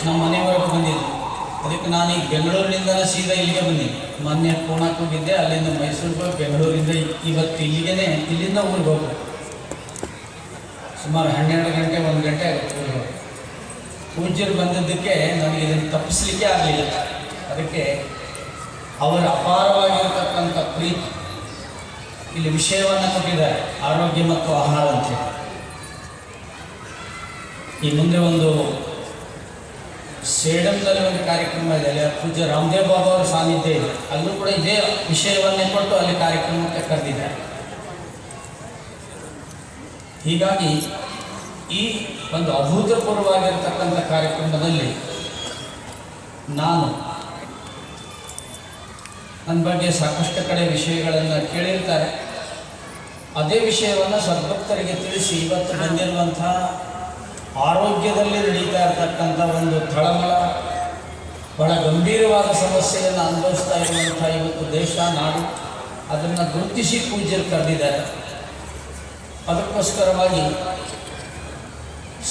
ನಮ್ಮ ಮನೆವರೆಗೂ ಬಂದಿದ್ದೆ. ಅದಕ್ಕೆ ನಾನು ಈಗ ಬೆಂಗಳೂರಿನಿಂದ ಸೀದಾ ಇಲ್ಲಿಗೆ ಬಂದಿದ್ದೆ. ಮೊನ್ನೆ ಪೂನಾಕ್ಕೆ ಹೋಗಿದ್ದೆ, ಅಲ್ಲಿಂದ ಮೈಸೂರಿಗೆ ಹೋಗಿ ಬೆಂಗಳೂರಿಂದ ಇವತ್ತು ಇಲ್ಲಿಗೆ ಇಲ್ಲಿಂದ ಊರಿಗೆ ಹೋಗ್ಬೇಕು. ಸುಮಾರು 12 ಗಂಟೆ 1 ಗಂಟೆ ಆಗುತ್ತೆ ಊರಿಗೆ ಹೋಗಿ. ಪೂಜ್ಯರು ಬಂದದ್ದಕ್ಕೆ ನನಗೆ ಇದನ್ನು ತಪ್ಪಿಸಲಿಕ್ಕೆ ಆಗಲಿಲ್ಲ. ಅದಕ್ಕೆ ಅವರ ಅಪಾರವಾಗಿರತಕ್ಕಂಥ ಪ್ರೀತಿ ಇಲ್ಲಿ ವಿಷಯವನ್ನು ಕೊಟ್ಟಿದ್ದಾರೆ, ಆರೋಗ್ಯ ಮತ್ತು ಆಹಾರ ಅಂತೇಳಿ. ಈ ಮುಂದೆ ಒಂದು ಸೇಡಂನಲ್ಲಿ ಒಂದು ಕಾರ್ಯಕ್ರಮ ಇದೆ, ಅಲ್ಲಿ ಪೂಜ್ಯ ರಾಮದೇವ್ ಬಾಬಾ ಅವರ ಸಾನ್ನಿಧ್ಯ ಇದೆ. ಅಲ್ಲೂ ಕೂಡ ಇದೇ ವಿಷಯವನ್ನೇ ಕೊಟ್ಟು ಅಲ್ಲಿ ಕಾರ್ಯಕ್ರಮಕ್ಕೆ ಕರೆದಿದ್ದಾರೆ. ಹೀಗಾಗಿ ಈ ಒಂದು ಅಭೂತಪೂರ್ವವಾಗಿರ್ತಕ್ಕಂಥ ಕಾರ್ಯಕ್ರಮದಲ್ಲಿ ನಾನು ನನ್ನ ಬಗ್ಗೆ ಸಾಕಷ್ಟು ಕಡೆ ವಿಷಯಗಳನ್ನು ಕೇಳಿರ್ತಾರೆ. ಅದೇ ವಿಷಯವನ್ನು ಸದ್ಭಕ್ತರಿಗೆ ತಿಳಿಸಿ ಇವತ್ತು ಬಂದಿರುವಂಥ ಆರೋಗ್ಯದಲ್ಲಿ ನಡೀತಾ ಇರತಕ್ಕಂಥ ಒಂದು ತಳಮಳ, ಬಹಳ ಗಂಭೀರವಾದ ಸಮಸ್ಯೆಯನ್ನು ಅನುಭವಿಸ್ತಾ ಇರುವಂಥ ಇವತ್ತು ದೇಶ ನಾಡು, ಅದನ್ನು ಗುರುತಿಸಿ ಪೂಜ್ಯರು ಕರೆದಿದ್ದಾರೆ. ಅದಕ್ಕೋಸ್ಕರವಾಗಿ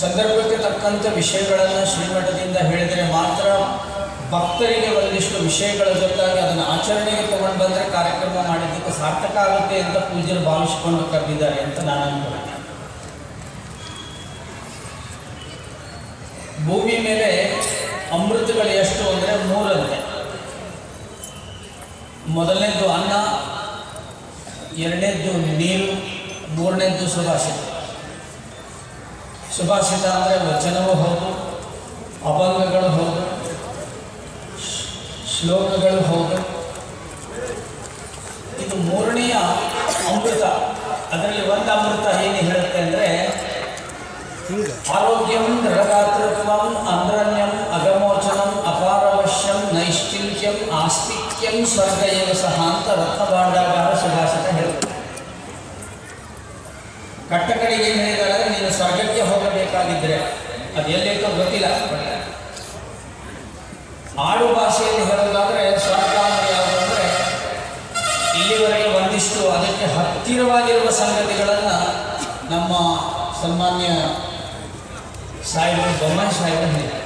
ಸಂದರ್ಭಕ್ಕೆ ತಕ್ಕಂಥ ವಿಷಯಗಳನ್ನು ಶ್ರೀಮಠದಿಂದ ಹೇಳಿದರೆ ಮಾತ್ರ ಭಕ್ತರಿಗೆ ಒಂದಿಷ್ಟು ವಿಷಯಗಳ ಜೊತೆಗೆ ಅದನ್ನು ಆಚರಣೆಗೆ ತಗೊಂಡು ಬಂದರೆ ಕಾರ್ಯಕ್ರಮ ಮಾಡಿದ್ದಕ್ಕೆ ಸಾರ್ಥಕ ಆಗುತ್ತೆ ಅಂತ ಪೂಜ್ಯರು ಭಾವಿಸಿಕೊಂಡು ಕರೆದಿದ್ದಾರೆ ಅಂತ ನಾನು ಅನ್ಕೊಂಡೆ. ಭೂಮಿ ಮೇಲೆ ಅಮೃತಗಳು ಎಷ್ಟು ಅಂದರೆ 3 ಅಂತೆ. ಮೊದಲನೇದ್ದು ಅನ್ನ, 2ನೇದ್ದು ನೀರು, 3ನೇದ್ದು ಸುಭಾಷಿತ. ಸುಭಾಷಿತ ಅಂದರೆ ವಚನವೂ ಹೌದು, ಅಭಂಗಗಳು ಹೌದು, ಶ್ಲೋಕಗಳು ಹೌದು. ಇದು 3ನೆಯ ಅಮೃತ. ಅದರಲ್ಲಿ ಒಂದು ಅಮೃತ ಏನು ಹೇಳುತ್ತೆ ಅಂದರೆ ಆರೋಗ್ಯಂ ದೃಢಗಾತೃತ್ವಂ ಅಂದ್ರಣ್ಯಂ ಅಗಮೋಚನಂ ಅಪಾರವಶ್ಯಂ ನೈಷ್ಠಿಲ್ಯಂ ಆಸ್ತಿಕ್ಯಂ ಸ್ವರ್ಗ ಏವ ಸಹ ಅಂತ ರತ್ನಭಾಂಡಾಗಾರ ಸುಭಾಷಿತ ಹೇಳುತ್ತೆ. ಕಟ್ಟ ಕಡೆಗೆ ಏನು ಹೇಳಿದ್ದಾರೆ, ನೀನು ಸ್ವರ್ಗಕ್ಕೆ ಹೋಗಬೇಕಾಗಿದ್ದರೆ ಅದು ಎಲ್ಲೈತೋ ಗೊತ್ತಿಲ್ಲ. ಆಡು ಭಾಷೆಯಲ್ಲಿ ಹೇಳೋದಾದರೆ ಸ್ವರ್ಗ ಅಂದರೆ ಯಾವುದು ಅಂದರೆ ಇಲ್ಲಿವರೆಗೆ ಒಂದಿಷ್ಟು ಅದಕ್ಕೆ ಹತ್ತಿರವಾಗಿರುವ ಸಂಗತಿಗಳನ್ನು ನಮ್ಮ ಸನ್ಮಾನ್ಯ ಸಾಹೇಬರು ಬೊಮ್ಮಾಯಿ ಸಾಹೇಬರು ಹೇಳಿದ್ದಾರೆ.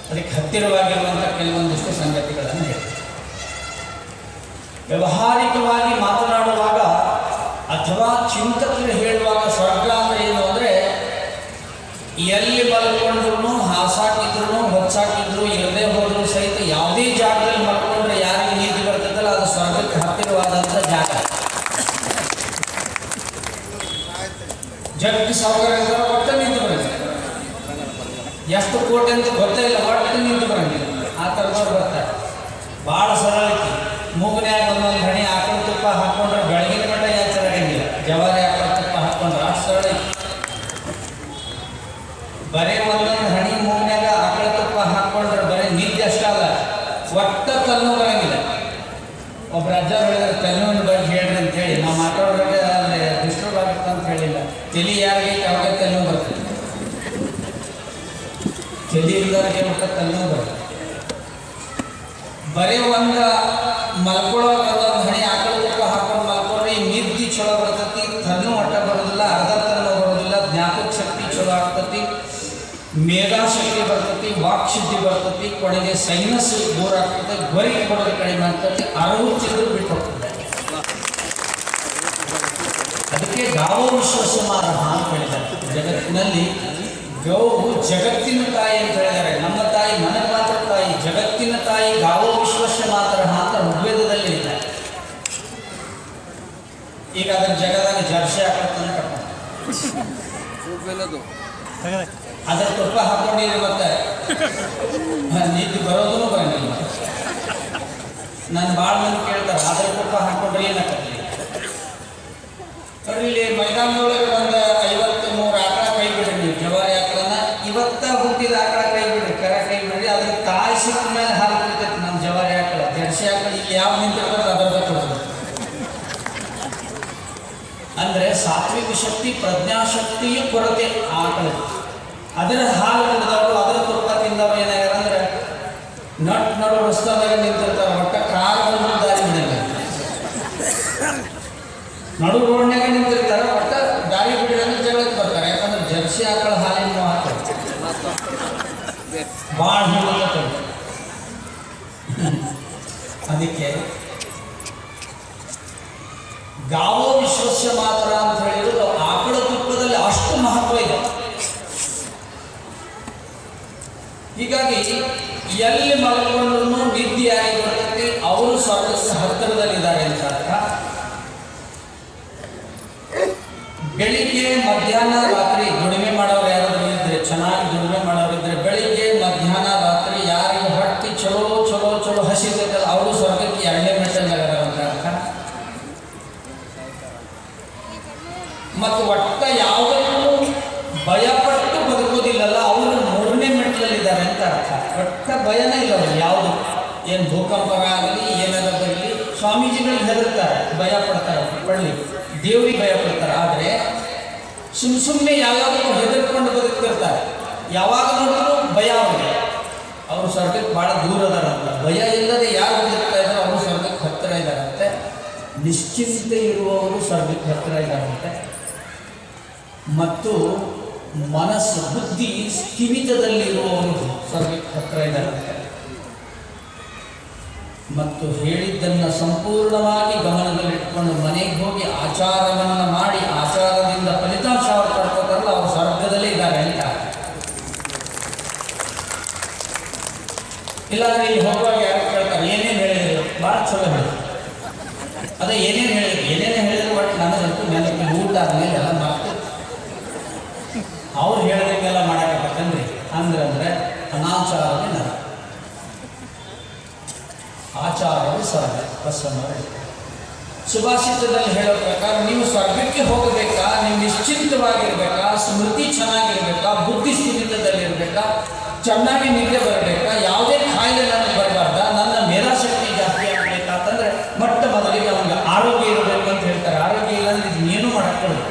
ಅದಕ್ಕೆ ಹತ್ತಿರವಾಗಿರುವಂಥ ಕೆಲವೊಂದಿಷ್ಟು ಸಂಗತಿಗಳನ್ನು ಹೇಳಿ ವ್ಯಾವಹಾರಿಕವಾಗಿ ಮಾತನಾಡುವಾಗ ಅಥವಾ ಚಿಂತಕರು ಹೇಳುವಾಗ ಸ್ವರ್ಗ ಅಂದರೆ ಏನು ಅಂದರೆ ಎಲ್ಲಿ ಮಲ್ಕೊಂಡ್ರು, ಹಾಸಾಕಿದ್ರು, ಹೊಚ್ಚಾಕಿದ್ರು, ಇರದೇ ಹೋದ್ರು ಸಹಿತ ಯಾವುದೇ ಜಾಗದಲ್ಲಿ ಮಲ್ಕೊಂಡ್ರೆ ಯಾರಿಗೆ ನೀತಿ ಬರ್ತದಲ್ಲ ಅದು ಸ್ವರ್ಗಕ್ಕೆ ಹತ್ತಿರವಾದಂಥ ಜಾಗ. ಜಗತ್ತು ಸಾವುಕಾರ ಒಟ್ಟು ನಿಂತು ಬರುತ್ತೆ, ಎಷ್ಟು ಕೋಟಿ ಅಂತ ಗೊತ್ತೇ ಇಲ್ಲ, ಒಟ್ಟು ನಿಂತು ಬರಂಗಿಲ್ಲ. ಆ ಥರದವ್ರು ಬರ್ತಾರೆ. ಭಾಳ ಸರಳಕ್ಕೆ ಮೂಗನ್ಯಾಗ ಒಂದೊಂದು ಹಣಿ ಆಕಳ ತುಪ್ಪ ಹಾಕ್ಕೊಂಡ್ರೆ ಬೆಳಗಿನ ಮಟ್ಟ ಯಾಚರಾಗಂಗಿಲ್ಲ. ಜವಾರಿ ಆಕಳ ತುಪ್ಪ ಹಾಕ್ಕೊಂಡ್ರೆ ಅಷ್ಟು ಸರಳ. ಬರೀ ಒಂದೊಂದು ಹಣಿ ಮೂಗನ್ಯಾಗ ಆಕಳ ತುಪ್ಪ ಹಾಕ್ಕೊಂಡ್ರೆ ಬರೀ ನಿದ್ದೆ ಅಷ್ಟಲ್ಲ, ಒಟ್ಟ ತಲೆನೋವು ಬರಂಗಿಲ್ಲ. ಒಬ್ಬರು ಅಜ್ಜ ಹೇಳಿದ್ರೆ ತಲೆನೋವಿನ ಬಗ್ಗೆ ಹೇಳ್ರಿ ಅಂತ ಹೇಳಿ ನಾವು ಮಾತಾಡೋದ್ರಾಗೆ ಅಲ್ಲಿ ಡಿಸ್ಟರ್ಬ್ ಆಗುತ್ತೆ ಅಂತ ಹೇಳಿಲ್ಲ. ತಲೆ ಯಾರಿಗೆ ಯಾವಾಗ ತಲೆನೋವು ಬರ್ತದೆ, ತಲೆ ಇಲ್ಲದವರಿಗೆ ಒಟ್ಟ ತಲೆನೋವು ಬರ್ತದೆ. ಬರೀ ಒಂದು ಮಲ್ಕೊಳ್ಳೋ ಒಂದೊಂದು ಹಣಿ ಆಕಳ ತುಪ್ಪ ಹಾಕೊಂಡು ಮಲ್ಕೊಂಡ್ರೆ ಈ ನಿದ್ದೆ ಚಲೋ ಬರ್ತೈತಿ, ತಲೆನೋವು ಒಟ್ಟ ಬರೋದಿಲ್ಲ, ಅರ್ಧ ತಲೆನೋವು ಬರೋದಿಲ್ಲ, ಜ್ಞಾಪಕ ಶಕ್ತಿ ಚಲೋ ಆಗ್ತತಿ, ಮೇಧಾಶಕ್ತಿ ಬರ್ತೈತಿ, ವಾಕ್ಶುದ್ಧಿ ಬರ್ತೈತಿ, ಕೊನೆಗೆ ಸೈನಸ್ ದೂರ ಆಗ್ತದೆ, ಗೊರಿಗೆ ಕೊಡೋದು ಕಡಿಮೆ ಆಗ್ತದೆ, ಅರಹುಚ್ಚಿದ್ರು ಬಿಟ್ಟು ಹೋಗ್ತದೆ. ಅದಕ್ಕೆ ಗಾವೋ ವಿಶ್ವಸಮಾರಹ ಅಂತ ಹೇಳಿದ್ದಾರೆ. ಜಗತ್ತಿನಲ್ಲಿ ಗೋವು ಜಗತ್ತಿನ ತಾಯಿ ಅಂತ ಹೇಳಿದ್ದಾರೆ. ನಮ್ಮ ತಾಯಿ ನನಗೆ ಮಾತ್ರ ತಾಯಿ, ಜಗತ್ತಿನ ತಾಯಿ ಗಾವೋ ವಿಶ್ವಸ್ಯ ಮಾತ್ರ ಅಂತ ಋಗ್ವೇದದಲ್ಲಿ ಇದೆ. ಈಗ ಅದರ ಜಗದಾಗ ಜರ್ಸಿ ಹಾಕತ್ತಂತ ಅದರ ತುಪ್ಪ ಹಾಕೊಂಡಿರಿ ಮತ್ತೆ ನಿದ್ದೆ ಬರೋದೂ ಬರಂಗಿಲ್ಲ. ನಾನು ಭಾಳ ಮಂದಿ ಕೇಳ್ತಾರೆ ಅದರ ತುಪ್ಪ ಹಾಕೊಂಡ್ರೆ ಏನಾಗ್ತದೆ. ಇಲ್ಲಿ ಮೈದಾನದೊಳಗೆ ಒಂದು 53 ಆಕಳ ಕೈ ಬಿಡ್ರಿ, ನೀವು ಜವಾರಿ ಆಕಳನ್ನ ಇವತ್ತ ಹುಟ್ಟಿದ ಆಕಳ ಕೈ ಬಿಡ್ರಿ, ಕರ ಕೈ ಬಿಡ್ರಿ. ಅದ್ರ ತಾಯಿ ಸಿಕ್ಕ ಮೇಲೆ ಹಾಲು ಕುಡಿತೈತಿ ನಮ್ಮ ಜವಾರಿ ಆಕಳ. ಜರ್ಸಿ ಆಕಳ ಇಲ್ಲಿ ಯಾವ ನಿಂತಿರ್ತದೆ ಅದರ ಕೊಡ್ತದೆ. ಅಂದರೆ ಸಾತ್ವಿಕ ಶಕ್ತಿ ಪ್ರಜ್ಞಾಶಕ್ತಿಯು ಕೊರತೆ ಆಕಳ. ಅದರ ಹಾಲು ಕುಡಿದವರು ಅದರ ತುಪ್ಪ ತಿಂದವರು ಏನಾಗ್ಯಾರ ಅಂದ್ರೆ ನಡು ರಸ್ತೆದಾಗ ನಿಂತಿರ್ತಾರೆ, ಒಟ್ಟ ಕಾರ್ ಬಂದು ದಾರಿ ಬಿಡಲ್ಲ. ನಡು ರೋಡ್ನಾಗ ನಿಂತಿರ್ತಾರೆ, ಒಟ್ಟ ದಾರಿ ಬಿಡಿದ್ರೆ ಜಗಳಕ್ಕೆ ಬರ್ತಾರೆ. ಯಾಕಂದ್ರೆ ಜರ್ಸಿ ಆಕಳ ಹಾಲಿನ ಹಾಕ್ತಾರೆ. ಭಾಳ ಹೇಳೋದು. ಅದಕ್ಕೆ ಗಾವೋ ವಿಶ್ವಸ್ಯ ಮಾತರ ಅಂತ ಹೇಳಿರೋದು ಆಕಳ ತುಪ್ಪದಲ್ಲಿ ಅಷ್ಟು ಮಹತ್ವ ಇದೆ. ಹೀಗಾಗಿ ಎಲ್ಲಿ ಮಲ್ಕೊಂಡ್ರು ನಿದ್ದೆಯಾಗಿ ಬರ್ತೈತಿ, ಅವರು ಸ್ವರ್ಗದ ಹತ್ತಿರದಲ್ಲಿದ್ದಾರೆ ಅಂತ ಅರ್ಥ. ಬೆಳಿಗ್ಗೆ ಮಧ್ಯಾಹ್ನ ರಾತ್ರಿ ದುಡಿಮೆ ಮಾಡೋರು ಯಾರಾದರೂ ಇದ್ರೆ, ಚೆನ್ನಾಗಿ ದುಡಿಮೆ ಮಾಡೋರಿದ್ರೆ, ಬೆಳಿಗ್ಗೆ ಮಧ್ಯಾಹ್ನ ರಾತ್ರಿ ಯಾರಿಗೆ ಹೊಟ್ಟೆ ಚಲೋ ಚಲೋ ಚಲೋ ಹಸಿತೈತಲ್ಲ ಅವರು ಸ್ವರ್ಗಕ್ಕೆ 2ನೇ ಮೆಟ್ಟಲ್ಲಾಗಲ್ಲ ಅಂತ ಅರ್ಥ. ಮತ್ತು ಒಟ್ಟ ಯಾವುದಕ್ಕೂ ಭಯಪಟ್ಟು ಬದುಕೋದಿಲ್ಲಲ್ಲ ಅವರು 3ನೇ ಮೆಟ್ಟಲಲ್ಲಿದ್ದಾರೆ ಅಂತ ಅರ್ಥ. ಒಟ್ಟ ಭಯನೇ ಇಲ್ಲ ಅವರು ಯಾವುದು, ಏನು ಭೂಕಂಪ ಆಗಲಿ ಏನಾದರೂ ಬರಲಿ ಸ್ವಾಮೀಜಿಗಳಿಗೆ ಹೆದರ್ತಾರೆ, ಭಯ ಪಡ್ತಾರೆ, ಪಡಲಿ ದೇವ್ರಿಗೆ ಭಯ ಪಡ್ತಾರೆ. ಆದರೆ ಸುಮ್ಮನೆ ಯಾವ್ಯಾವುದಕ್ಕೂ ಹೆದರ್ಕೊಂಡು ಬದುಕ್ತಿರ್ತಾರೆ, ಯಾವಾಗ ನೋಡಿದ್ರು ಭಯ ಅವರಿಗೆ. ಅವರು ಸ್ವರ್ಗಕ್ಕೆ ಭಾಳ ದೂರ ಅದಾರಂತ. ಭಯ ಇಲ್ಲದೆ ಯಾರು ಬದುಕ್ತಾ ಇದ್ದಾರೆ ಅವರು ಸ್ವರ್ಗಕ್ಕೆ ಹತ್ತಿರ ಇದ್ದಾರಂತೆ. ನಿಶ್ಚಿಂತೆ ಇರುವವರು ಸ್ವರ್ಗಕ್ಕೆ ಹತ್ತಿರ ಇದ್ದಾರಂತೆ. ಮತ್ತು ಮನಸ್ಸು ಬುದ್ಧಿ ಸ್ಥಿಮಿತದಲ್ಲಿರುವವರು ಸ್ವರ್ಗಕ್ಕೆ ಹತ್ತಿರ ಇದ್ದಾರಂತೆ. ಮತ್ತು ಹೇಳಿದ್ದನ್ನು ಸಂಪೂರ್ಣವಾಗಿ ಗಮನದಲ್ಲಿಟ್ಕೊಂಡು ಮನೆಗೆ ಹೋಗಿ ಆಚಾರವನ್ನು ಮಾಡಿ ಆಚಾರದಿಂದ ಫಲಿತಾಂಶ ಅವರು ಪಡ್ಕೋತಾರಲ್ಲ ಅವರು ಸ್ವರ್ಗದಲ್ಲೇ ಇದ್ದಾರೆ ಅಂತ. ಇಲ್ಲಾಂದ್ರೆ ಇಲ್ಲಿ ಹೋಗುವಾಗ ಯಾರು ಕೇಳ್ತಾರೆ ಏನೇನು ಹೇಳಿದ್ರು, ಭಾಳ ಚಲೋ ಹೇಳಿದ್ರು, ಅದೇ ಏನೇನು ಹೇಳಿದ್ರು ಬಟ್ ನನಗಂತೂ ನೆನಪು ಊಟ ಆದಮೇಲೆ ಎಲ್ಲ ಮಾಡ್ತಾರೆ. ಅವ್ರು ಹೇಳಿದಂಗೆಲ್ಲ ಮಾಡೋಕ್ಕಾಗತ್ತನ್ರಿ ಅಂದ್ರೆ ಅನಾಚಾರವೇ ನರ, ಆಚಾರವೇ ಸ್ವರ್ಗ. ಸುಭಾಷಿತದಲ್ಲಿ ಹೇಳೋ ಪ್ರಕಾರ ನೀವು ಸ್ವರ್ಗಕ್ಕೆ ಹೋಗಬೇಕಾ, ನೀವು ನಿಶ್ಚಿಂತವಾಗಿರ್ಬೇಕಾ, ಸ್ಮೃತಿ ಚೆನ್ನಾಗಿರ್ಬೇಕಾ, ಬುದ್ಧಿ ಸ್ಥಿಮಿತದಲ್ಲಿರ್ಬೇಕಾ, ಚೆನ್ನಾಗಿ ನಿದ್ದೆ ಬರಬೇಕಾ, ಯಾವುದೇ ಕಾಯಿಲೆ ನನಗೆ ಬರಬಾರ್ದ, ನನ್ನ ಮೇಧಾಶಕ್ತಿ ಜಾಸ್ತಿ ಆಗಬೇಕಾತಂದ್ರೆ ಮೊಟ್ಟ ಮೊದಲಿಗೆ ಅವನಿಗೆ ಆರೋಗ್ಯ ಇರಬೇಕು ಅಂತ ಹೇಳ್ತಾರೆ. ಆರೋಗ್ಯ ಇಲ್ಲಾಂದ್ರೆ ಇನ್ನೇನು ಮಾಡಕ್ಕೊಡೋದು.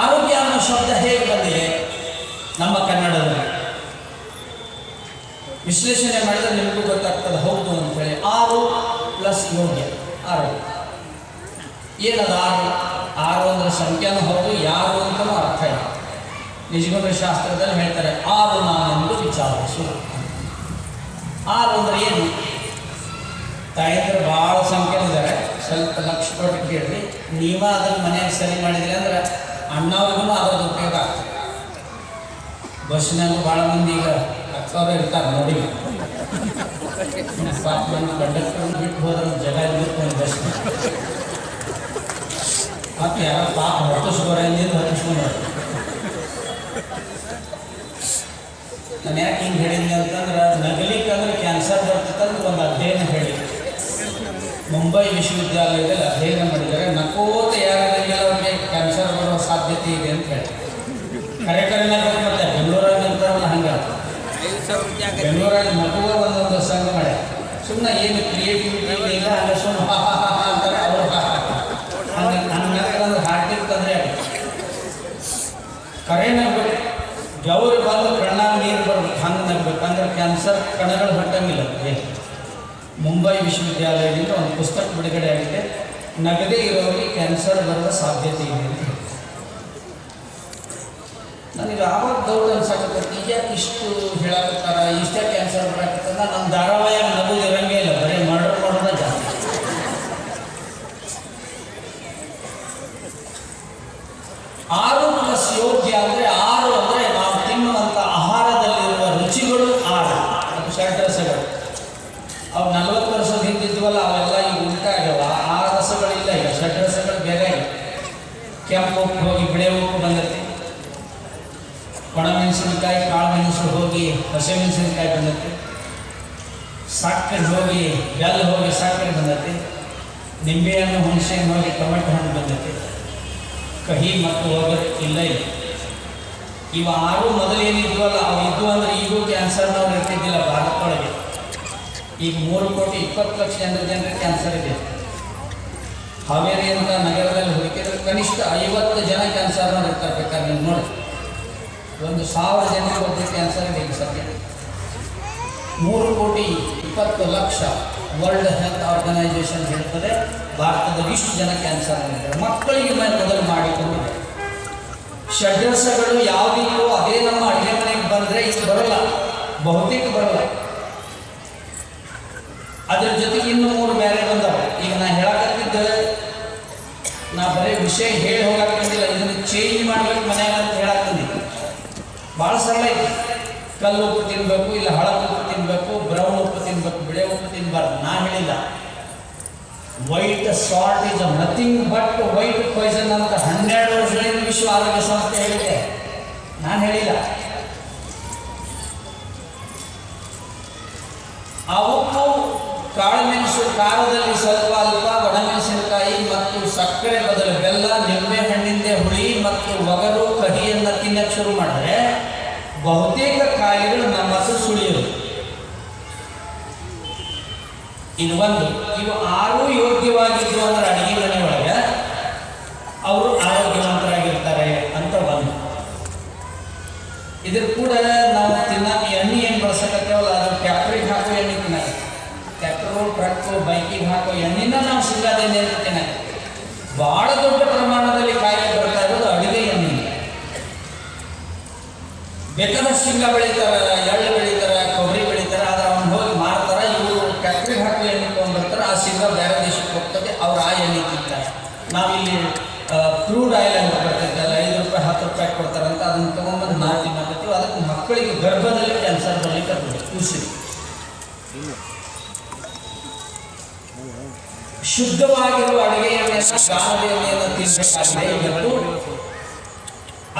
ಆರೋಗ್ಯ ಅನ್ನೋ ಶಬ್ದ ಹೇಗೆ ಬಂದಿದೆ ನಮ್ಮ ಕನ್ನಡದಲ್ಲಿ ವಿಶ್ಲೇಷಣೆ ಮಾಡಿದ್ರೆ ನಿಮಗೂ ಗೊತ್ತಾಗ್ತದೆ. ಹೌದು ಅಂತೇಳಿ 6 + ಯೋಗ್ಯ ಆರೋಗ್ಯ. ಏನದು 6 ಅಂದರೆ ಸಂಖ್ಯಾನೂ ಹೌದು, ಯಾರು ಅಂತಲೂ ಅರ್ಥ ಇದೆ. ನಿಜಗುಣ ಶಾಸ್ತ್ರದಲ್ಲಿ ಹೇಳ್ತಾರೆ 6 ನಾನೆಂದು ವಿಚಾರಿಸು. 6 ಅಂದರೆ ಏನು? ತಾಯಂದ್ರೆ ಭಾಳ ಸಂಖ್ಯೆ ಇದ್ದಾರೆ, ಸ್ವಲ್ಪ ಲಕ್ಷ ಕೊಟ್ಟು ಕೇಳಿ ನೀವ ಅದನ್ನು ಮನೆಯಾಗ ಸರಿ ಮಾಡಿದ್ರಿ ಅಂದ್ರೆ ಅಣ್ಣವ್ರಿಗೂ ಅದರದ್ದು ಉಪಯೋಗ ಆಗ್ತದೆ. ಬಸ್ಸಿನಾಗೂ ಭಾಳ ಮಂದಿ ಈಗ ಅಕ್ಕವ್ರು ಇರ್ತಾರೆ ನೋಡಿ, ಪಾಪ ಬಂದು ಕಂಡಕ್ಟರ್ ಬಿಟ್ಟು ಹೋದ್ರೆ ಜಗ ಇರ್ತಾರೆ ಬಸ್. ಮತ್ತು ಯಾರೋ ಪಾಪ ಹೊತ್ತಿಸ್ಕೋರಿಂದ ಹೊತ್ತಿಸ್ಕೊಂಡು ನಾನು ಯಾಕೆ ಹಿಂಗೆ ಹೇಳಿದ್ನಿ ಅಂತಂದ್ರೆ ನಗಲಿಕ್ಕಂದ್ರೆ ಕ್ಯಾನ್ಸರ್ ಬರ್ತದಂದ್ರೆ ಒಂದು ಅಧ್ಯಯನ ಹೇಳಿ ಮುಂಬೈ ವಿಶ್ವವಿದ್ಯಾಲಯದಲ್ಲಿ ಅಧ್ಯಯನ ಮಾಡಿದ್ದಾರೆ. ನಕೋತ ಯಾರಿಗೆಲ್ಲ ಅವ್ರಿಗೆ ಕ್ಯಾನ್ಸರ್ ಬರೋ ಸಾಧ್ಯತೆ ಇದೆ ಅಂತ ಹೇಳಿ ಕರೆನ ಮತ್ತೆ ಬೆಂಗಳೂರಾಗ ಅಂತಾರಲ್ಲ ಹಂಗೆ ಬೆಂಗಳೂರಾಗ ನಗುವ ಒಂದೊಂದು ಸಂಘ ಮಾಡ್ಯ. ಸುಮ್ಮನೆ ಏನು ಕ್ರಿಯೇಟಿವಿಟಿ ಇಲ್ಲ ಹಂಗೆ ಸುಮ್ಮನೆ ಅಂತಾರೆ ಅವರು ಹಂಗೆ ನನ್ನ ಹಾಕಿರ್ತಂದ್ರೆ ಕರೆ ನಗ್ಬೇಕು, ಗೌರಿ ಬಂದು ಕಣ್ಣಾಗ ನೀರು ಬರ್ಬೇಕು, ಹಂಗೆ ನಗ್ಬೇಕಂದ್ರೆ ಕ್ಯಾನ್ಸರ್ ಕಣಗಳು ಹೊಟ್ಟಂಗಿಲ್ಲ. ಮುಂಬೈ ವಿಶ್ವವಿದ್ಯಾಲಯದಿಂದ ಒಂದು ಪುಸ್ತಕ ಬಿಡುಗಡೆ ಆಗಿದೆ, ನಗದೇ ಇರೋರಿಗೆ ಕ್ಯಾನ್ಸರ್ ಬರುವ ಸಾಧ್ಯತೆ ಇದೆ ಅಂತ. ನನಗೆ ಆವಾಗ ದೌಡ್ ಅನ್ಸಕ್ಕೆ ಈಗ ಇಷ್ಟು ಹೇಳಕತ್ತಾರ, ಇಷ್ಟೇ ಕ್ಯಾನ್ಸರ್ ಬರಕತ್ತಂದ ನಮ್ಮ ಧಾರಾವಾಹಿಯಾಗ ನಗು ಇರಂಗೇ ಇಲ್ಲ, ಬರೀ ಮರ್ಡರ್ ಮಾಡೋದ ಜಾಸ್ತಿ. ಆರು ಪ್ಲಸ್ ಯೋಗ್ಯ ಅಂದರೆ 6 ಅಂದರೆ ನಾವು ತಿನ್ನುವಂಥ ಆಹಾರದಲ್ಲಿರುವ ರುಚಿಗಳು 6, ಅದು ಷಡ್ರಸಗಳು. ಅವು 40 ವರ್ಷದ ಹಿಂದಿದ್ವಲ್ಲ ಅವೆಲ್ಲ ಈಗ ಉಲ್ಟಾ ಆಗ್ಯಾವ. ಆ ರಸಗಳಿಲ್ಲ, ಈಗ ಷಡ್ರಸಗಳು ಬೇರೆ. ಕೆಂಪು ಉಪ್ಪು ಹೋಗಿ ಬಿಳೆ ಉಪ್ಪು ಬಂದೈತಿ, ಒಣಮೆಣಸಿನಕಾಯಿ ಕಾಳು ಮೆಣಸು ಹೋಗಿ ಹಸಿಮೆಣಸಿನಕಾಯಿ ಬಂದೈತಿ, ಸಕ್ಕರೆ ಹೋಗಿ ಬೆಲ್ಲ ಹೋಗಿ ಸಕ್ಕರೆ ಬಂದೈತಿ, ನಿಂಬೆಹಣ್ಣು ಹುಣಸೆಹಣ್ಣು ಹೋಗಿ ಟೊಮೆಟೊ ಹಣ್ಣು ಬಂದೈತಿ. ಕಹಿ ಮತ್ತು ಒಗರು ಇಲ್ಲ ಇಲ್ಲ. ಇವು 6 ಮೊದಲೇನಿದ್ವಲ್ಲ ಅವು ಇದ್ವು ಅಂದ್ರೆ ಈಗೂ ಕ್ಯಾನ್ಸರ್ನವ್ರು ಇರ್ತಿದ್ದಿಲ್ಲ ಭಾರತದೊಳಗೆ. ಈಗ 3,20,00,000 ಜನರಿಗೆ ಕ್ಯಾನ್ಸರ್ ಇದೆ. ಹಾವೇರಿ ಅಂತ ನಗರದಲ್ಲಿ ಹುಡುಕಿದ್ರೆ ಕನಿಷ್ಠ 50 ಜನ ಕ್ಯಾನ್ಸರ್ನವ್ರು ಇರ್ತಾರೆ. ಬೇಕಾದ್ರೆ ನೀವು ನೋಡಿ, 1,000 ಜನರಿಗೆ ಒಬ್ಬರು ಕ್ಯಾನ್ಸರ್ ಇದೆ. ಈಗ ಸದ್ಯ 3,20,00,000 ವರ್ಲ್ಡ್ ಹೆಲ್ತ್ ಆರ್ಗನೈಸೇಷನ್ ಹೇಳ್ತದೆ ಭಾರತದಲ್ಲಿ ಇಷ್ಟು ಜನ ಕ್ಯಾನ್ಸರ್ ಇದ್ದಾರೆ. ಮಕ್ಕಳಿಗೆ ಮೊದಲು ಮಾಡಿಕೊಂಡಿದೆ. ಷಡ್ರಸಗಳು ಯಾವುದಿಕ್ಕೋ ಅದೇ ನಮ್ಮ ಅಡುಗೆ ಮನೆಗೆ ಬಂದರೆ ಇದು ಬರಲ್ಲ, ಬಹುತೇಕ ಬರಲ್ಲ. ಅದ್ರ ಜೊತೆಗೆ ಇನ್ನು 3 ಬೇರೆ ಬಂದವ. ಈಗ ನಾ ಹೇಳಕತ್ತಿದ್ದ, ನಾ ಬರೀ ವಿಷಯ ಹೇಳಿ ಹೋಗಕ್ಕಿಲ್ಲ, ಇದನ್ನು ಚೇಂಜ್ ಮಾಡ್ಬೇಕು ಮನ್ಯಾಗ ಅಂತ ಹೇಳಕ್ತಿದ್ದೆ. ಭಾಳ ಸರಳ ಐತಿ. ಕಲ್ಲು ಉಪ್ಪು ತಿನ್ಬೇಕು, ಇಲ್ಲ ಹಳப்பு ಉಪ್ಪು ತಿನ್ಬೇಕು, ಬ್ರೌನ್ ಉಪ್ಪು ತಿನ್ಬೇಕು, ಬಿಳೆ ಉಪ್ಪು ತಿನ್ಬಾರ್ದು. ನಾ ಹೇಳಿಲ್ಲ. White salt is nothing but white poison ಅಂತ 12 ವರ್ಷಗಳಿಂದ ವಿಶ್ವ ಆರೋಗ್ಯ ಸಂಸ್ಥೆ ಹೇಳಿದೆ, ನಾನು ಹೇಳಿಲ್ಲ. ಆ ಉಪ್ಪು, ಕಾಳುಮೆಣಸು, ಖಾರದಲ್ಲಿ ಸ್ವಲ್ಪ ಅಲ್ಪ ಒಣಮೆಣಸಿನಕಾಯಿ ಮತ್ತು ಸಕ್ಕರೆ ಬದಲು ಬೆಲ್ಲ, ನಿಂಬೆ ಹಣ್ಣಿಂದೆ ಹುಳಿ ಮತ್ತು ಒಗರು ಕಹಿಯನ್ನು ತಿನ್ನಕ್ಕೆ ಶುರು ಮಾಡಿದ್ರೆ ಬಹುತೇಕ ಕಾಯಿಲೆಗಳು ನಮ್ಮ ಹತ್ರ ಸುಳಿಯೋದು. ಇದು ಒಂದು. ಇವು 6 ಯೋಗ್ಯವಾಗಿದ್ದು ಅಂದ್ರೆ ಅಡುಗೆ ಮನೆ ಒಳಗೆ ಅವರು ಆರೋಗ್ಯವಂತರಾಗಿರ್ತಾರೆ ಅಂತ ಒಂದು. ಇದ್ರ ಕೂಡ ನಾವು ತಿನ್ನಕ್ಕೆ ಎಣ್ಣೆ ಏನು ಬಳಸಕತ್ತೇವಲ್ಲ, ಅದು ಟ್ಯಾಕ್ಟ್ರಿಗೆ ಹಾಕೋ ಎಣ್ಣೆ ತಿನ್ನಕ್ಕೆ, ಟ್ಯಾಕ್ಟರು, ಟ್ರಕ್ಕು, ಬೈಕಿಗೆ ಹಾಕೋ ಎಣ್ಣೆನ ನಾವು ಸಿಗದ ಎಣ್ಣೆ ಅಂತ ತಿನ್ನಕ್ಕೆ. ಭಾಳ ದೊಡ್ಡ ಪ್ರಮಾಣದಲ್ಲಿ ಕಾಯಿಲೆ ಬರ್ತಾ ಇರೋದು ಅಡುಗೆ ಎಣ್ಣೆ. ಬೇಕಾದ ಶೇಂಗಾ ಬೆಳೀತಾರೆ, ಎಳ್ಳು ಬೆಳೀತಾರೆ, ಕೊಬ್ಬರಿ ಬೆಳೀತಾರೆ, ಆದರೆ ಅವ್ನು ಹೋಗಿ ಮಾರ್ತಾರೆ. ಇವರು ಫ್ಯಾಕ್ಟ್ರಿಗೆ ಹಾಕಿ ಎಣ್ಣೆ ತೊಗೊಂಡ್ಬರ್ತಾರೆ. ಆ ಶೇಂಗಾ ಬೇರೆ ದೇಶಕ್ಕೆ ಹೋಗ್ತದೆ, ಅವ್ರು ಆ ಎಣ್ಣೆ ತಿಂತಾರೆ. ನಾವಿಲ್ಲಿ ಕ್ರೂಡ್ ಆಯಿಲ್ ಅಂತ ಬರ್ತೈತೆ, ಅಲ್ಲ, 5 ರೂಪಾಯಿ 10 ರೂಪಾಯಿ ಕೊಡ್ತಾರಂತ ಅದನ್ನು ತೊಗೊಂಡ್ಬಂದು ನಾವು ತಿನ್ನಕತ್ತೀವಿ. ಅದಕ್ಕೆ ಮಕ್ಕಳಿಗೆ ಗರ್ಭದಲ್ಲಿ ಕ್ಯಾನ್ಸರ್ ಬರಲಿಕ್ಕೆ ಕೂಸಿರಿ. ಶುದ್ಧವಾಗಿರುವ ಅಡುಗೆ ಎಣ್ಣೆಯನ್ನು, ಗಾಣದ ಎಣ್ಣೆಯನ್ನು ತಿನ್ನಬೇಕಾಗಿದೆ. ಇವತ್ತು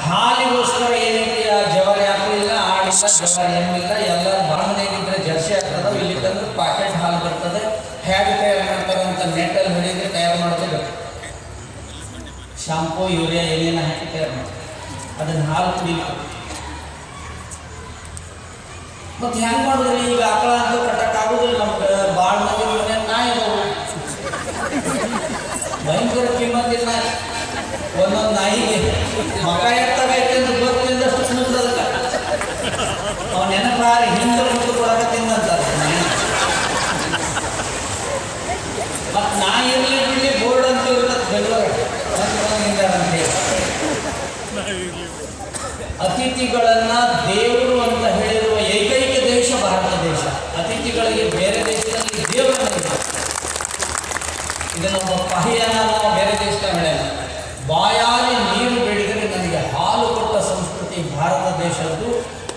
ಹಾಲಿಗೋಸ್ಕರ ಏನೈತಿ, ಜವಾರಿ ಹಾಕು ಇಲ್ಲ, ಆಡಿಲ್ಲ, ಜವಾರಿ ಏನಿಲ್ಲ, ಎಲ್ಲ ಮನೆಗಿದ್ರೆ ಜರ್ಸಿ ಆಗ್ತದೆ. ಇಲ್ಲಿ ತಂದ್ರೆ ಪಾಕೆಟ್ ಹಾಲು ಬರ್ತದೆ. ಹೇಗೆ ತಯಾರು ಮಾಡ್ತಾರೆ ಅಂತ ನೆಟ್ಟಲ್ಲಿ ಹೊಡಿದ್ರೆ ತಯಾರು ಮಾಡೋದು ಶಾಂಪೂ, ಯೂರಿಯಾ ಏನೇನು ಹಾಕಿ ತಯಾರು ಮಾಡ್ತಾರೆ. ಅದನ್ನು ಹಾಲು ಕುಡಿಬೇಕು. ಮತ್ತು ಹೆಂಗೆ ಮಾಡಿದ್ರಿ? ಈಗ ಆಕಳ ಅಂತ ಕಟ್ಟಕ್ಕಾಗೋದಿಲ್ಲ. ನಮ್ಗೆ ಭಾಳ ಮಂದಿ ಮನೆ ನಾಯಿ ಇದಾವೆ, ಭಯಂಕರ ಕಿಮ್ಮತ್ತಿಲ್ಲ. ಒಂದೊಂದು ನಾಯಿಗೆ ಮಗ ಎತ್ತಬೇಕೆಂದು ಗೊತ್ತಿಲ್ಲದಷ್ಟು ಕೂದಲದಕ್ಕೆ ಅವನ ನೆನಪಾರಿ ಹಿಂದೆ ಮುಟ್ಟು ಕೊಡಕ್ಕೆ ತಿಂದಂತಾರೆ ನಾಯಿ. ಮತ್ತು ನಾಯಿ ಇರಲಿ ಬಿಡಲಿ ಬೋರ್ಡ್ ಅಂತ ಇರ್ತದೆ ಬೆಂಗಳೂರು ಅಂತೇಳಿ. ಅತಿಥಿಗಳನ್ನು ದೇವರು ಅಂತ ಹೇಳಿರುವ ಏಕೈಕ ದೇಶ ಭಾರತ ದೇಶ. ಅತಿಥಿಗಳಿಗೆ ಬೇರೆ ದೇಶದಲ್ಲಿ ದೇವರನ್ನ ಇದನ್ನು ಒಬ್ಬ ಪಹಿಯನ್ನ ನಾವು ಬೇರೆ ದೇಶದ ಹೇಳಲ್ಲ. ಬಾಯಾರಿ ನೀರು ಬೇಡಿದರೆ ನನಗೆ ಹಾಲು ಕೊಟ್ಟ ಸಂಸ್ಕೃತಿ ಭಾರತ ದೇಶದ್ದು.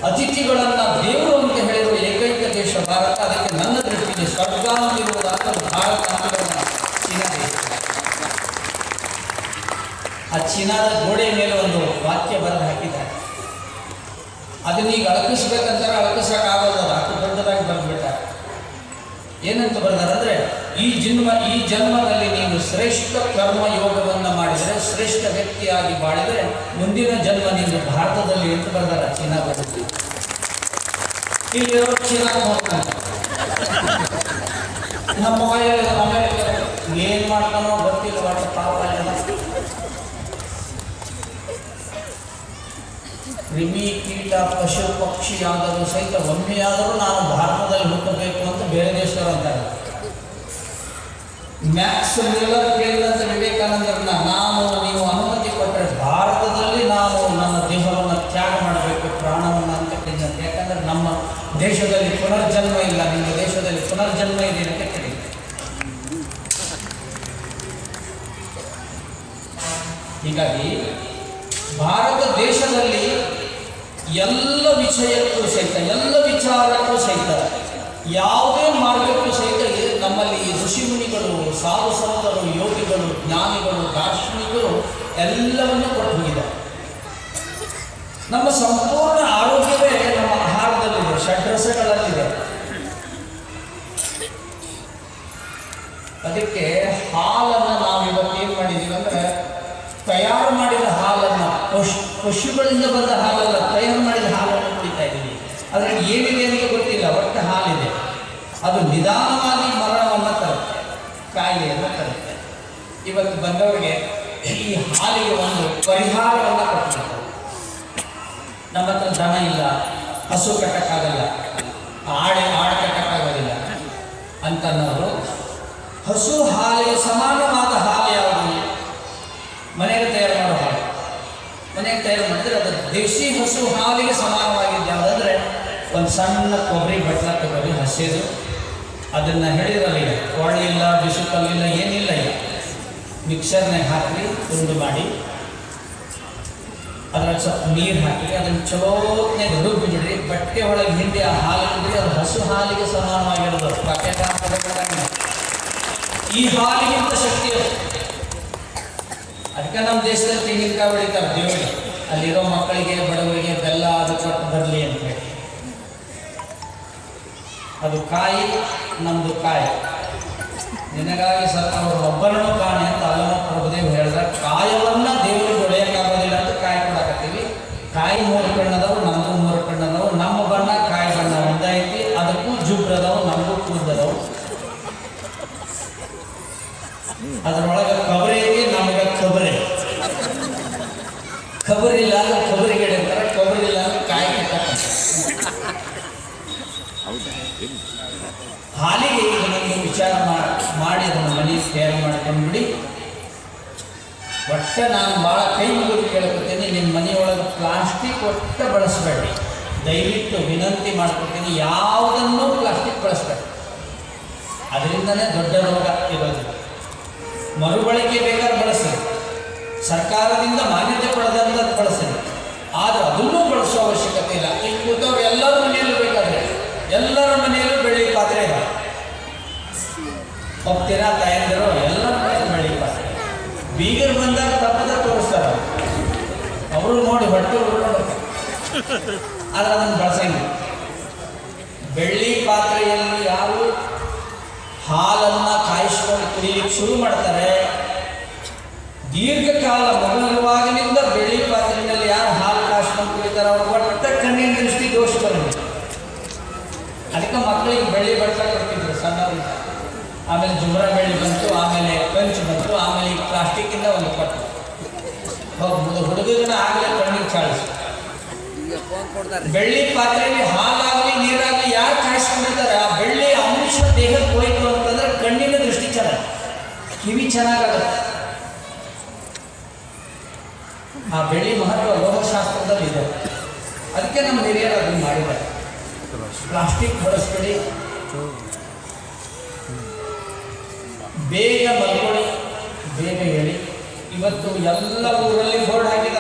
ಅತಿಥಿಗಳನ್ನು ದೇವರು ಅಂತ ಹೇಳಿರುವ ಏಕೈಕ ದೇಶ ಭಾರತ. ಅದಕ್ಕೆ ನನ್ನ ದೃಷ್ಟಿಗೆ ಸ್ವರ್ಗ ಅಂತಿರುವುದಾದ ಭಾರತ ಚೀನಾ ದೇಶ. ಆ ಚೀನಾದ ಗೋಡೆ ಮೇಲೆ ಒಂದು ವಾಕ್ಯ ಬರೆದು ಹಾಕಿದ್ದಾರೆ. ಅದನ್ನೀಗ ಅಳಕಿಸ್ಬೇಕಂತಾರೆ, ಅಳಕಿಸೋಕ್ಕಾಗೋದು, ಅಷ್ಟು ದೊಡ್ಡದಾಗಿ ಬರೆದ್ಬಿಟ್ಟಾರೆ. ಏನಂತ ಬರ್ದಾರೆ ಅಂದರೆ, ಈ ಜನ್ಮದಲ್ಲಿ ನೀನು ಶ್ರೇಷ್ಠ ಕರ್ಮ ಯೋಗವನ್ನು ಮಾಡಿದರೆ, ಶ್ರೇಷ್ಠ ವ್ಯಕ್ತಿಯಾಗಿ ಬಾಳಿದರೆ ಮುಂದಿನ ಜನ್ಮ ನೀನು ಭಾರತದಲ್ಲಿ ಅಂತ ಬರ್ದಾರ. ಚೀನಾ ಬರುತ್ತೆ. ಇಲ್ಲಿರೋ ಚೀನಾ ಹೋಗ್ತಾನೆ, ನಮ್ಮ ಅಮೇರಿಕ ಏನು ಮಾಡ್ತಾನೋ ಗೊತ್ತಿಲ್ಲ. ಒಟ್ಟು ಪಾಪ ಎಲ್ಲ ಕ್ರಿಮಿ ಕೀಟ ಪಶು ಪಕ್ಷಿಯಾದರೂ ಸಹಿತ ಒಮ್ಮೆಯಾದರೂ ನಾನು ಭಾರತದಲ್ಲಿ ಹುಟ್ಟಬೇಕು ಅಂತ ಬೇರೆ ದೇಶದವರು ಅಂತಾರೆ. ಮ್ಯಾಕ್ಸ್ ಮಿಲ್ಲರ್ ಕೇಳಿದಂತೆ ವಿವೇಕಾನಂದರನ್ನ, ನಾನು ನೀವು ಅನುಮತಿ ಕೊಟ್ಟರೆ ಭಾರತದಲ್ಲಿ ನಾನು ನನ್ನ ದೇಹವನ್ನು ತ್ಯಾಗ ಮಾಡಬೇಕು, ಪ್ರಾಣವನ್ನು ಅಂತ ಕೇಳಿದಂತೆ. ಯಾಕಂದರೆ ನಮ್ಮ ದೇಶದಲ್ಲಿ ಪುನರ್ಜನ್ಮ ಇಲ್ಲ, ನಿಮ್ಮ ದೇಶದಲ್ಲಿ ಪುನರ್ಜನ್ಮ ಇದೆ ಅಂತ ಕೇಳಿದೆ. ಹೀಗಾಗಿ ಭಾರತ ದೇಶದಲ್ಲಿ ಎಲ್ಲ ವಿಷಯಕ್ಕೂ ಸಹಿತ, ಎಲ್ಲ ವಿಚಾರಕ್ಕೂ ಸಹಿತ, ಯಾವುದೇ ಮಾರ್ಗಕ್ಕೂ ಸಹಿತ ನಮ್ಮಲ್ಲಿ ಋಷಿಮುನಿಗಳು, ಸಾಧು ಸಂತರು, ಯೋಗಿಗಳು, ಜ್ಞಾನಿಗಳು, ದಾರ್ಶನಿಕರು ಎಲ್ಲವನ್ನೂ ಕೊಟ್ಟು ಹೋಗಿದ್ದಾರೆ. ನಮ್ಮ ಸಂಪೂರ್ಣ ಆರೋಗ್ಯವೇ ನಮ್ಮ ಆಹಾರದಲ್ಲಿದೆ, ಷಡ್ರಸಗಳಲ್ಲಿದೆ. ಅದಕ್ಕೆ ಹಾಲನ್ನು ನಾವು ಇವತ್ತು ಏನು ಮಾಡಿದ್ದೀವಿ ಅಂದರೆ, ತಯಾರು ಮಾಡಿದ ಹಾಲನ್ನು, ಪಶುಗಳಿಂದ ಬಂದ ಹಾಲಲ್ಲ, ತಯಾರು ಮಾಡಿದ ಹಾಲನ್ನು ಕುಡಿತಾ ಇದ್ದೀವಿ. ಅದರಲ್ಲಿ ಏನಿದೆ ಅಂತ ಗೊತ್ತಿಲ್ಲ, ಒಟ್ಟು ಹಾಲಿದೆ. ಅದು ನಿಧಾನವಾಗಿ ಮರಣವನ್ನು ತರುತ್ತೆ, ಕಾಯಿಲೆಯನ್ನು ತರುತ್ತೆ. ಇವತ್ತು ಬಂದವರಿಗೆ ಈ ಹಾಲಿಗೆ ಒಂದು ಪರಿಹಾರವನ್ನು ಕೊಡ್ತಾರೆ. ನಮ್ಮ ಹತ್ರ ದನ ಇಲ್ಲ, ಹಸು ಕಟ್ಟಕ್ಕಾಗಲ್ಲ, ಆಡು ಕಟ್ಟಕ್ಕಾಗೋದಿಲ್ಲ ಅಂತನ್ನೋರು ಹಸು ಹಾಲಿಗೆ ಸಮಾನವಾದ ಹಾಲು ಯಾವುದು? ಮನೆಗೆ ತಯಾರು ಮಾಡೋ ಹಾಲು. ಮನೆಗೆ ತಯಾರು ದೇಶಿ ಹಸು ಹಾಲಿಗೆ ಸಮಾನವಾಗಿದ್ದು ಯಾವುದಂದ್ರೆ ಒಂದು ಸಣ್ಣ ಕೊಬ್ಬರಿ ಬಟ್ಲ ತಗೊಳ್ಳಿ ಹಸಿದು, ಅದನ್ನು ಹೇಳಿರಲ್ಲ, ಈಗ ಒಳ್ಳಿಲ್ಲ ಬಿಸುಕಲ್ಲಿಲ್ಲ ಏನಿಲ್ಲ, ಈಗ ಮಿಕ್ಸರ್ನಾಗ ಹಾಕಿ ತುಂಡು ಮಾಡಿ ಅದ್ರಾಗ ಸ್ವಲ್ಪ ನೀರು ಹಾಕಿ ಅದನ್ನು ಚಲೋತ್ನಾಗ ರುಬ್ಬಿ ಬಿಡ್ರಿ. ಬಟ್ಟೆ ಒಳಗೆ ಹಿಂಡಿ ಆ ಹಾಲು ಬಿಡ್ರಿ, ಅದು ಹಸು ಹಾಲಿಗೆ ಸಮಾನವಾಗಿರೋದು. ಪ್ಯಾಕೆಟ್ ಈ ಹಾಲಿಗಿಂತ ಶಕ್ತಿ ಅದು. ಅದಕ್ಕೆ ನಮ್ಮ ದೇಶದಲ್ಲಿ ತೆಂಗಿನಕಾಯಿ ಬೆಳೀತಾರೆ ದೇವರಿಗೆ, ಅಲ್ಲಿರೋ ಮಕ್ಕಳಿಗೆ ಬಡವರಿಗೆ ಬೆಲ್ಲ ಅದು ಕೊಟ್ಟು ಬರಲಿ ಅಂತ ಹೇಳಿ. ಅದು ಕಾಯಿ, ನಮ್ಮದು ಕಾಯಿ. ನಿನಗಾಗಿ ಸರ್ಕಾರ ಒಬ್ಬರನ್ನು ಕಾಣಿ ಅಂತ ಅಲ್ಲಮ ಪ್ರಭುದೇವ್ ಹೇಳಿದ. ಕಾಯವನ್ನು ದೇವರಿಗೆ ಹೊಡೆಯೋಕ್ಕಾಗೋದಿಲ್ಲ ಅಂತ ಕಾಯಿ ಕೊಡಾಕತ್ತೀವಿ. ಕಾಯಿ 3 ಕಣ್ಣದವು, ನಮಗೂ 3 ಕಣ್ಣದವು. ನಮ್ಮ ಬಣ್ಣ ಕಾಯಿ ಬಣ್ಣ ಒಂದೈತಿ, ಅದಕ್ಕೂ ಜುಬ್ರದವು, ನಮಗೂ ಕೂದದವು. ಅದರೊಳಗೆ ಕಬರಿಗೆ, ನಮಗೆ ಕಬರಿ. ಕಬರಿ ಇಲ್ಲ ಅಂದ್ರೆ ಕೊಬ್ಬರಿ ಗಿಡ ಅಂತಾರೆ, ಕೊಬ್ಬರಿ ಇಲ್ಲ ಅಂದ್ರೆ ಕಾಯಿ ಕಿತ್ತಕ್ಕಂತ. ಹಾಲಿಗೆ ಈಗ ನಮಗೆ ವಿಚಾರ ಮಾಡಿ ಅದನ್ನು ಮನೆಗೆ ತಯಾರು ಮಾಡ್ಕೊಂಡು ಬಿಡಿ. ಒಟ್ಟು ನಾನು ಭಾಳ ಕೈ ಮುಗಿದು ಕೇಳ್ಕೊತೀನಿ, ನಿಮ್ಮ ಮನೆಯೊಳಗೆ ಪ್ಲಾಸ್ಟಿಕ್ ಒಟ್ಟು ಬಳಸಬೇಡಿ. ದಯವಿಟ್ಟು ವಿನಂತಿ ಮಾಡ್ಕೊತೀನಿ, ಯಾವುದನ್ನು ಪ್ಲಾಸ್ಟಿಕ್ ಬಳಸಬೇಡಿ. ಅದರಿಂದನೇ ದೊಡ್ಡ ರೋಗ ಇರೋದು. ಮರುಬಳಕೆ ಬೇಕಾದ್ರೆ ಬಳಸಿ, ಸರ್ಕಾರದಿಂದ ಮಾನ್ಯತೆ ಪಡೆದಂಥದ್ದು ಬಳಸಿ, ಆದರೆ ಅದನ್ನೂ ಬಳಸೋ ಅವಶ್ಯಕತೆ ಇಲ್ಲ. ಈಗ ಕೂತವ್ರು ಎಲ್ಲರ ಮನೆಯಲ್ಲೂ ಬೇಕಾದ್ರೆ ಎಲ್ಲರ ಮನೆಯಲ್ಲೂ ಬೆಳ್ಳಿ ಪಾತ್ರೆ ಇದೆ. ಹೋಗ್ತೀರಾ ತಾಯಂದಿರು, ಎಲ್ಲರ ಮನೆಯಲ್ಲೂ ಬೆಳ್ಳಿ ಪಾತ್ರೆ. ಬೀಗರು ಬಂದಾಗ ತಪ್ಪದ ತೋರಿಸ್ತಾರೆ, ಅವರು ನೋಡಿ ಹೊಟ್ಟೆ ಉಳ್ಕೊಂಡು, ಆದರೆ ಅದನ್ನು ಬಳಸಂಗಿಲ್ಲ. ಬೆಳ್ಳಿ ಪಾತ್ರೆಯಲ್ಲಿ ಯಾರು ಹಾಲನ್ನು ಕಾಯಿಸ್ಕೊಂಡು ಕುಡಿಯಲಿಕ್ಕೆ ಶುರು ಮಾಡ್ತಾರೆ, ದೀರ್ಘಕಾಲ ಮಗುವಿರುವಾಗಲಿಂದ ಬೆಳ್ಳಿ ಪಾತ್ರೆಯಲ್ಲಿ ಯಾರು ಹಾಲು ಕಾಯಿಸ್ಕೊಂಡು ಕುಡಿತಾರೆ ಅವ್ರು ಒಟ್ಟ ಕಣ್ಣಿನ ದೃಷ್ಟಿ ದೋಷ ಬರಲಿಲ್ಲ. ಅದಕ್ಕೆ ಮಕ್ಕಳಿಗೆ ಬೆಳ್ಳಿ ಬಟ್ಟೆ ಕೊಡ್ತಿದ್ರು ಸಣ್ಣವರಿಂದ. ಆಮೇಲೆ ಜುಮ್ರ ಬೆಳ್ಳಿ ಬಂತು, ಆಮೇಲೆ ಕಂಚು ಬಂತು, ಆಮೇಲೆ ಈಗ ಪ್ಲಾಸ್ಟಿಕ್ಕಿಂದ ಒಂದು ಕೊಟ್ಟು ಹೋಗ್ಬೋದು. ಹುಡುಗನ ಆಗಲೇ ಕಣ್ಣಿಗೆ ಚಾಳಿಸು. ಬೆಳ್ಳಿ ಪಾತ್ರೆಯಲ್ಲಿ ಹಾಲಾಗಲಿ ನೀರಾಗಲಿ ಯಾರು ಕಾಯಿಸ್ಕೊಂಡಿರ್ತಾರೆ, ಆ ಬೆಳ್ಳಿ ಅಂಶ ದೇಹಕ್ಕೆ ಹೋಯ್ತು ಅಂತಂದ್ರೆ ಕಣ್ಣಿನ ದೃಷ್ಟಿ ಚೆನ್ನಾಗಿ, ಕಿವಿ ಚೆನ್ನಾಗಾಗುತ್ತೆ. ಆ ಬೆಳ್ಳಿ ಮಹತ್ವ ಲೋಹಶಾಸ್ತ್ರದಲ್ಲಿ ಇದೆ. ಅದಕ್ಕೆ ನಮ್ಮ ಹಿರಿಯರು ಅದನ್ನು ಮಾಡಿದ್ದಾರೆ. ಪ್ಲಾಸ್ಟಿಕ್ ಬಳಸ್ಬೇಡಿ, ಬೇಗ ಮಲ್ಕೊಳ್ಳಿ, ಬೇಗ ಹೇಳಿ. ಇವತ್ತು ಎಲ್ಲ ಊರಲ್ಲಿ ಬೋರ್ಡ್ ಹಾಕಿದ್ದಾರೆ.